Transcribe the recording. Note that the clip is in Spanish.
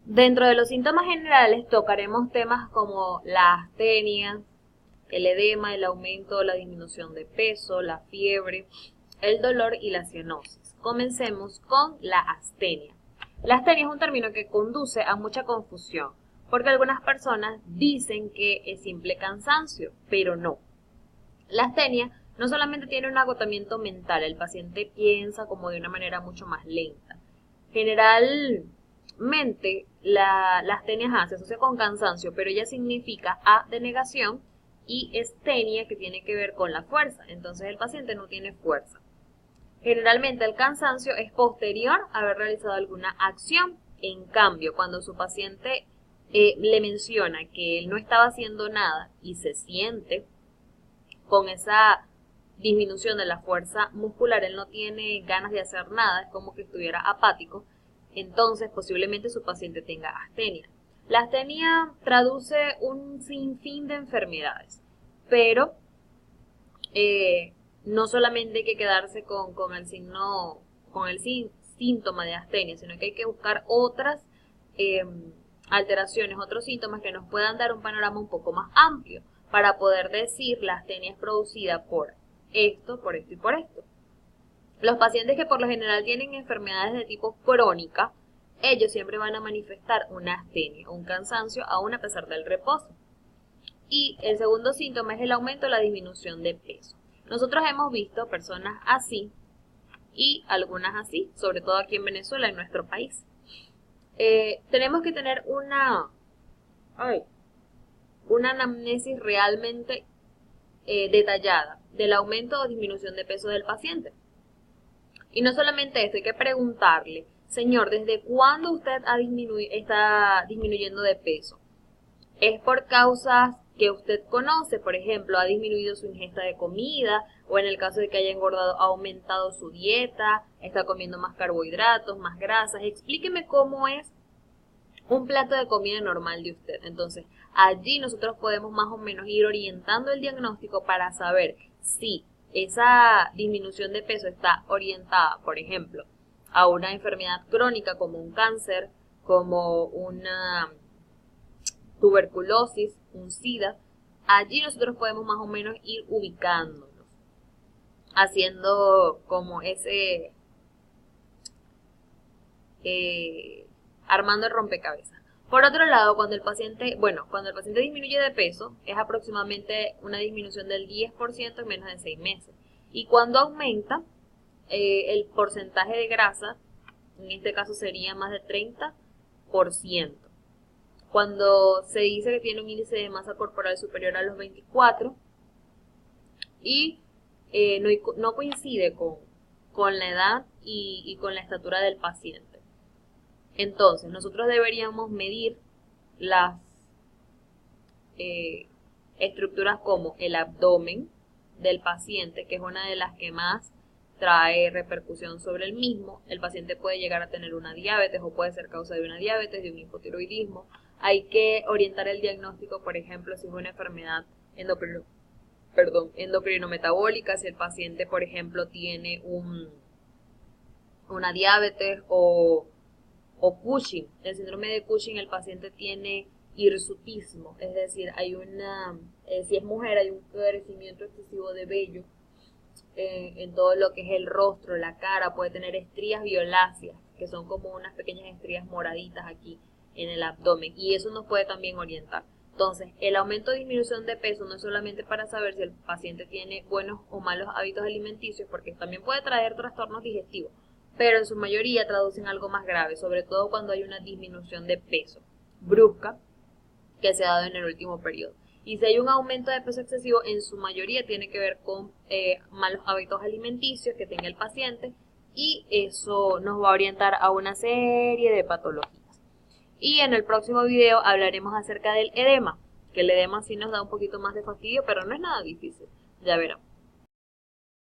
Dentro de los síntomas generales tocaremos temas como la astenia, el edema, el aumento o la disminución de peso, la fiebre, el dolor y la cianosis. Comencemos con la astenia. La astenia es un término que conduce a mucha confusión, porque algunas personas dicen que es simple cansancio, pero no. La astenia no solamente tiene un agotamiento mental, el paciente piensa como de una manera mucho más lenta. Generalmente la astenia se asocia con cansancio, pero ella significa A de negación y estenia, que tiene que ver con la fuerza. Entonces el paciente no tiene fuerza. Generalmente el cansancio es posterior a haber realizado alguna acción. En cambio, cuando su paciente le menciona que él no estaba haciendo nada y se siente con esa disminución de la fuerza muscular, él no tiene ganas de hacer nada, es como que estuviera apático, entonces posiblemente su paciente tenga astenia. La astenia traduce un sinfín de enfermedades, pero no solamente hay que quedarse con el signo, con el síntoma de astenia, sino que hay que buscar otras alteraciones, otros síntomas que nos puedan dar un panorama un poco más amplio para poder decir la astenia es producida por esto y por esto. Los pacientes que por lo general tienen enfermedades de tipo crónica, ellos siempre van a manifestar una astenia, un cansancio aún a pesar del reposo. Y el segundo síntoma es el aumento o la disminución de peso. Nosotros hemos visto personas así y algunas así, sobre todo aquí en Venezuela, en nuestro país. Tenemos que tener una anamnesis realmente detallada del aumento o disminución de peso del paciente. Y no solamente esto, hay que preguntarle, señor, ¿desde cuándo usted está disminuyendo de peso? ¿Es por causas que usted conoce? Por ejemplo, ¿ha disminuido su ingesta de comida? O en el caso de que haya engordado, ¿ha aumentado su dieta? ¿Está comiendo más carbohidratos, más grasas? Explíqueme cómo es un plato de comida normal de usted. Entonces, allí nosotros podemos más o menos ir orientando el diagnóstico para saber si esa disminución de peso está orientada, por ejemplo, a una enfermedad crónica como un cáncer, como una tuberculosis, un SIDA. Allí nosotros podemos más o menos ir ubicándonos, haciendo como ese armando el rompecabezas. Por otro lado, cuando el paciente disminuye de peso, es aproximadamente una disminución del 10% en menos de 6 meses. Y cuando aumenta, el porcentaje de grasa, en este caso sería más del 30%. Cuando se dice que tiene un índice de masa corporal superior a los 24 y no coincide con la edad y con la estatura del paciente. Entonces, nosotros deberíamos medir las estructuras como el abdomen del paciente, que es una de las que más trae repercusión sobre el mismo. El paciente puede llegar a tener una diabetes o puede ser causa de una diabetes, de un hipotiroidismo. Hay que orientar el diagnóstico, por ejemplo, si es una enfermedad endocrinometabólica, si el paciente, por ejemplo, tiene una diabetes o Cushing. El síndrome de Cushing, el paciente tiene hirsutismo, es decir, si es mujer, hay un crecimiento excesivo de vello en todo lo que es el rostro, la cara, puede tener estrías violáceas, que son como unas pequeñas estrías moraditas aquí en el abdomen, y eso nos puede también orientar. Entonces, el aumento o disminución de peso no es solamente para saber si el paciente tiene buenos o malos hábitos alimenticios, porque también puede traer trastornos digestivos, pero en su mayoría traducen algo más grave, sobre todo cuando hay una disminución de peso brusca que se ha dado en el último periodo. Y si hay un aumento de peso excesivo, en su mayoría tiene que ver con malos hábitos alimenticios que tenga el paciente, y eso nos va a orientar a una serie de patologías. Y en el próximo video hablaremos acerca del edema, que el edema sí nos da un poquito más de fastidio, pero no es nada difícil, ya verán.